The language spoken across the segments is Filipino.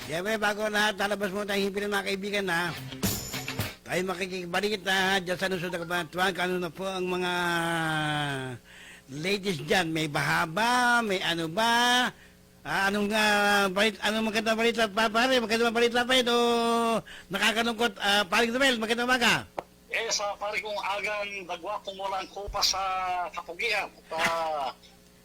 Siyempre, bago lahat, talabas mo tayong hipin ng mga kaibigan na tayo makikibalik dyan sa nusod na kabanatuan. Kano na po ang mga latest dyan? May baha ba? May ano ba? Anong magandang balita pa, pare? Magandang balita pa ito. Nakakalungkot, paring Noel, magandang umaga. Sa pari kong agang dagwapong walang kupa sa kapugian.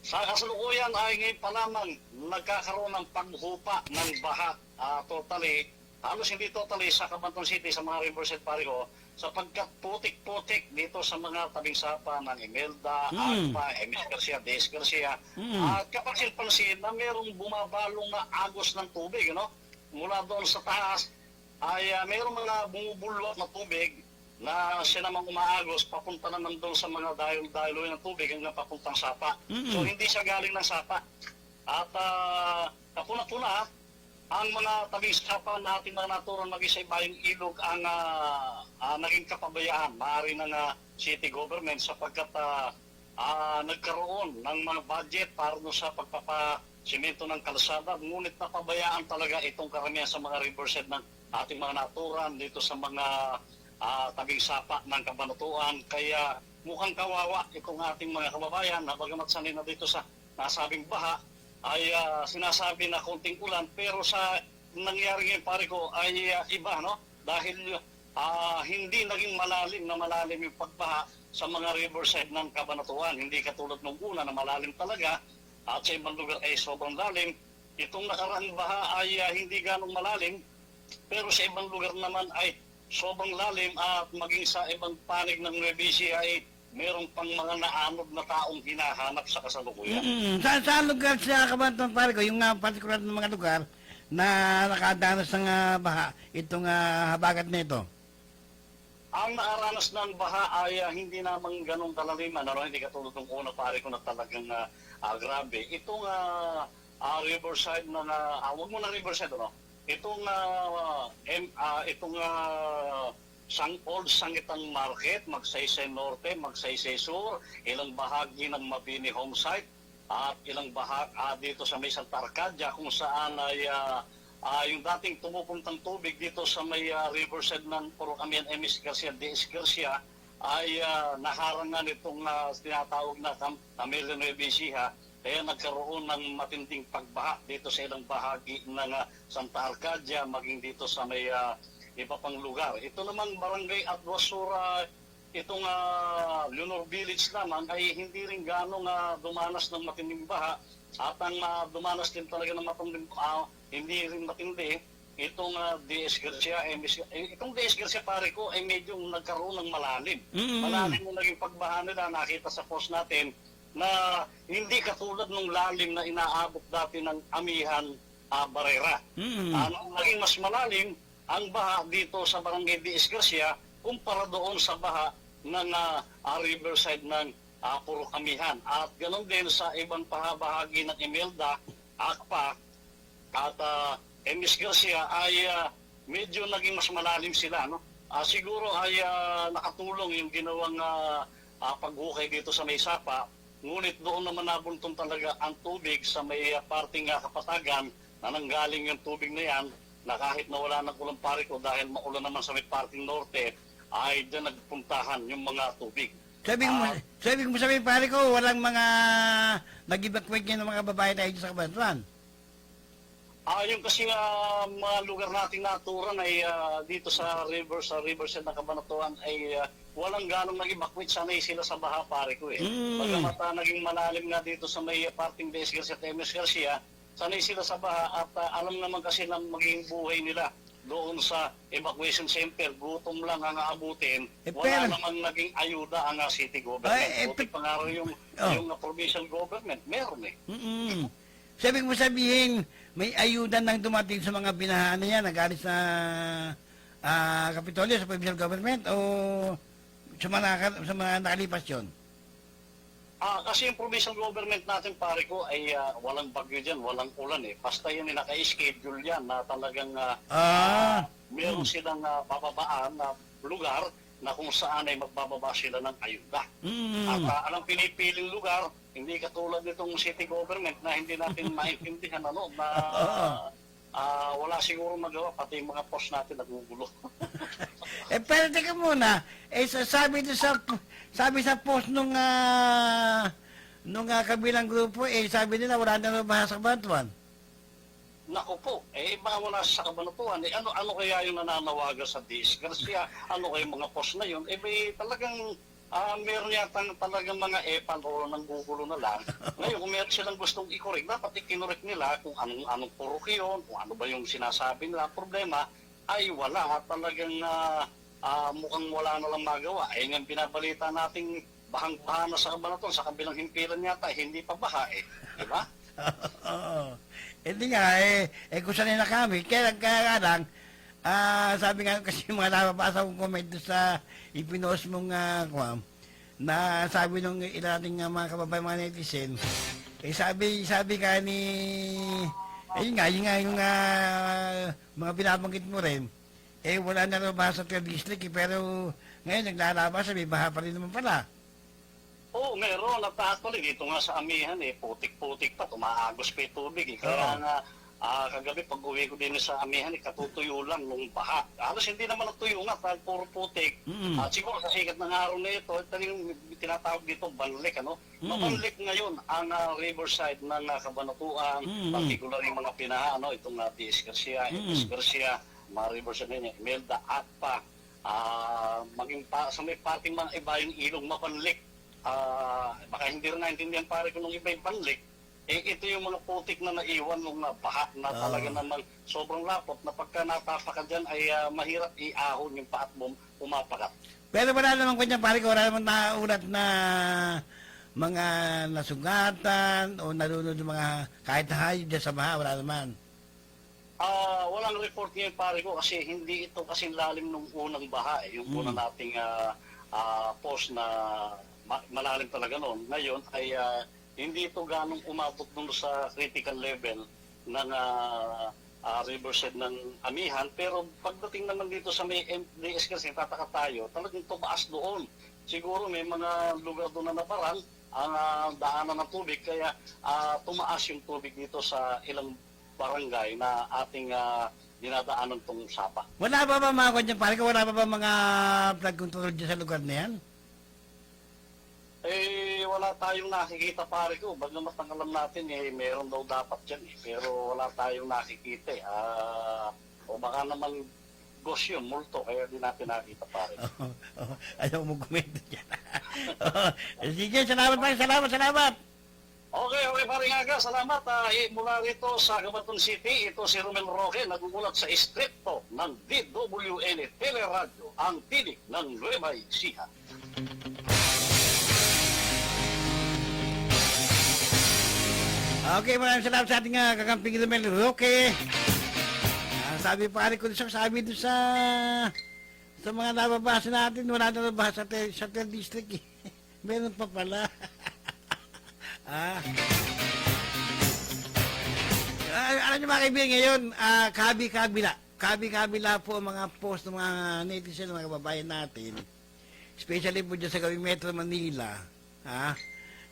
Sa kasalukuyan ay ngayon pa lamang nagkakaroon ng paghupa ng baha. Totally, halos hindi totally sa Cabanatuan City, sa mga riverside pari ko, sapagkat putik-putik dito sa mga tabing sapa ng Imelda, Agpa, Emis Garcia, Des Garcia. At kapansin-pansin na mayroong bumabalong na agos ng tubig, mula doon sa taas ay mayroong mga bumubulwak na tubig na siya namang umaagos, papunta naman doon sa mga daylo ng tubig hanggang papuntang sapa. So hindi siya galing ng sapa. At kapuna-puna, ang mga tabing sapa na ating mga natural mag-isa ibayong ilog ang naging kapabayaan, maaari ng city government sapagkat nagkaroon ng mga budget para sa pagpapasimento ng kalsada. Ngunit napabayaan talaga itong karamihan sa mga riverside ng ating mga naturan dito sa mga tabing sapa ng Cabanatuan. Kaya mukhang kawawa itong ating mga kababayan na bagamat sanay na dito sa nasabing baha ay sinasabi na konting ulan, pero sa nangyari ngayon pare ko ay iba, dahil hindi naging malalim yung pagbaha sa mga riverside ng Cabanatuan. Hindi katulad nung una na malalim talaga at sa ibang lugar ay sobrang lalim. Itong nakaraang baha ay hindi ganong malalim, pero sa ibang lugar naman ay sobrang lalim at maging sa ibang panig ng Nueva Ecija ay merong pang mga naanod na taong hinahanap sa kasalukuyan. Saan lugar sa Cabanatuan, pare ko, yung particular na mga lugar na nakadanas ng baha, itong habagat na ito? Ang nakaranas ng baha ay hindi naman ganong kalaliman, hindi katulad ng una pare ko na talagang grabe. Itong riverside na, huwag mo na riverside, itong Old Sangitan Market, Magsaysay Norte, Magsaysay Sur, ilang bahagi ng Mabini Home Site, at ilang bahagi dito sa may Santa Arcadia kung saan ay yung dating tumupuntang tubig dito sa may riverside ng Purocamian, Emis Garcia, Des Garcia ay naharangan itong tinatawag na Camellia Nueva Ecija. Kaya nagkaroon ng matinding pagbaha dito sa ilang bahagi ng Santa Arcadia, maging dito sa may iba pang lugar. Ito namang barangay at Basura, itong Leonor Village naman ay hindi rin ganong dumanas ng matinding baha. At ang dumanas din talaga ng matinding hindi rin matindi, itong DS Garcia. Itong DS Garcia pare ko ay medyo nagkaroon ng malalim. Malalim yung naging pagbaha nila, nakita sa post natin, na hindi katulad ng lalim na inaabot dati ng Amihan Barrera. Naging mas malalim ang baha dito sa barangay Des Garcia kumpara doon sa baha ng riverside ng Purocamian. At ganoon din sa ibang bahagi ng Imelda, Agpa, at Emis Garcia ay medyo naging mas malalim sila. Siguro ay nakatulong yung ginawang paghukay dito sa may sapa. Ngunit doon naman nabuntong talaga ang tubig sa may parting kapatagan na nanggaling yung tubig na yan, na kahit na wala ng ulang pare ko dahil maulan naman sa may parting norte, ay dyan nagpuntahan yung mga tubig. Sabi mo pare ko, walang mga nag-evacuate ng mga babae tayo sa Cabanatuan. Yung kasi mga lugar nating naturan ay dito sa riverside ng Cabanatuan ay walang ganong nag-evacuate, sanay sila sa baha pare ko Bagamat naging malalim nga dito sa may parting Des Garcia at Emis Garcia, sanay sila sa baha at alam naman kasi na magiging buhay nila doon sa evacuation center. Gutom lang ang aabutin, wala namang naging ayuda ang city government. Buti pa nga yung provincial government, meron Sabi mo sabihin, may ayuda nang dumating sa mga binahaan na yan, nagalit sa Kapitolyo, sa provincial government, o sa mga nakalipas yun? Kasi yung provincial government natin pare ko ay walang bagyo dyan, walang ulan Basta yan naka-schedule yan na talagang meron silang bababaan na lugar na kung saan ay magbababa sila ng ayuda. At ang pinipiling lugar, hindi katulad nitong city government na hindi natin maintindihan na wala siguro magawa, pati yung mga post natin nagugulo. Pero teka muna, sabi sa post nung kabilang grupo, sabi nila wala na raw baha sa Kabanatuan. Naku po, baka wala sa Kabanatuan, ano kaya yung nananawagan sa disgrasya, ano kaya yung mga post na yun, may talagang meron yata talagang mga epan o nanggugulo na lang. Ngayon, kung meron silang gustong i-correct, dapat i-correct nila kung anong purok yun, kung ano ba yung sinasabi nila. Problema ay wala, talagang mukhang wala na lang magawa. Ngayon binabalita nating bahang-baha na sa Kabanatuan, sa kabilang himpilan yata, hindi pa baha di ba? Oo. Hindi nga, kung sanay na kami, kaya lang, sabi nga kasi mga nababasa kong comment doon sa ipinost mong na sabi nung ilan nating mga kababayan, mga netizen, sabi nga ni, yun nga, yung mga binabanggit mo rin, wala na raw baha sa 3rd district, pero ngayon naglalabas, may baha pa rin naman pala. Oo, meron. At actually, dito nga sa Amihan, putik-putik pa, tumaagos pa yung tubig. Kaya nga, kagabi pag uwi ko din sa Amihan, katutuyo lang nung baha. Halos hindi naman natuyo nga, dahil puro putik. At siguro sa sikat ng araw na ito, ito yung tinatawag dito, banlik, ano? Mabanlik ngayon ang riverside ng Kabanatuan, particularly yung mga pinaha, ano? Itong Disgarcia, Disgarcia, mga riverside na yun, Imelda, Atpa, maging sa may parting mga iba yung ilong mabanlik. Baka hindi rin naintindihan pare ko nung iba yung banlik, ito yung mga putik na naiwan nung baha na talaga naman sobrang lapot na pagka natapa ka dyan ay mahirap iahon yung paat mo pumapakat. Pero wala naman kanya pare ko, wala naman naulat na mga nasugatan o nalunod ng mga kahit na hayop dyan sa baha, wala naman. Walang report ngayon pare ko kasi hindi ito kasing lalim nung unang baha yung unang nating post na malalim talaga noon. Ngayon ay hindi ito ganong umabot dun sa critical level ng riverside ng Amihan. Pero pagdating naman dito sa may MDS kasi tataka tayo, talagang tumaas doon. Siguro may mga lugar doon na naparang ang daanan ng tubig, kaya tumaas yung tubig dito sa ilang barangay na ating dinadaanan tong sapa. Wala ba mga kanya pare ko, wala ba mga flood control dyan sa lugar na yan? Wala tayong nakikita pare ko. Bagamat ang alam natin, meron daw dapat dyan pero wala tayong nakikita o baka naman ghost yun, multo, kaya di natin nakita pare. Ayaw mo gumento dyan. Sige, salamat pare, salamat. Okay, pare nga, salamat. Mula rito sa Cabanatuan City, ito si Romel Roque, nagugulat sa istripto ng DWN Teleradyo, ang tinig ng Nueva Ecija. Okay, maraming salamat sa ating kakamping Romel Roque. Sabi pare ko, sabi doon sa mga nababasa natin, wala na nababasa sa 3rd district. Meron pa pala. Alam niyo mga kaibigan ngayon, kabi-kabila po ang mga post ng mga netizen, ng mga kababayan natin, especially po dyan sa gawing Metro Manila,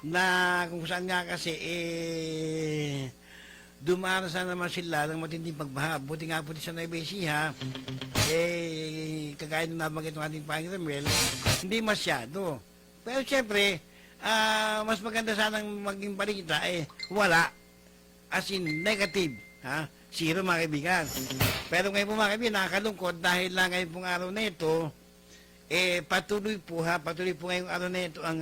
na kung saan nga kasi dumarasan naman sila ng matinding pagbaha. Buti nga po sa Nueva Ecija, kagaya nung nabanggit ng ating Panginoon Romel, hindi masyado. Pero siyempre, mas maganda sanang maging balita, wala. As in, negative. Zero mga kaibigan. Pero ngayon po mga kaibigan, nakakalungkot dahil lang ngayon pong araw na ito, patuloy po ngayong araw na ito ang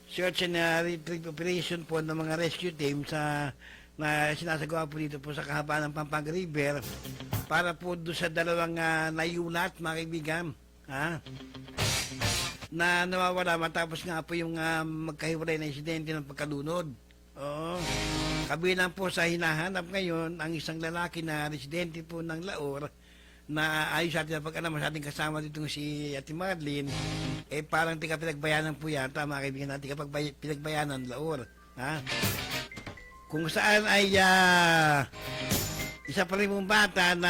search and retrieve operation po ng mga rescue team na sinasagawa po dito po sa kahabaan ng Pampanga River para po doon sa dalawang nayulat mga kaibigan. Na nawawala matapos nga po yung magkahiwalay na insidente ng pagkalunod. Oo. Kabilang po sa hinahanap ngayon ang isang lalaki na residente po ng Laor na ayos sa atin na pag-alam sa ating kasama dito si Ate Marlene, parang tika pinagbayanan po yata mga kaibigan natin kapag pinagbayanan Laor. Kung saan ay isa pa rin mong bata na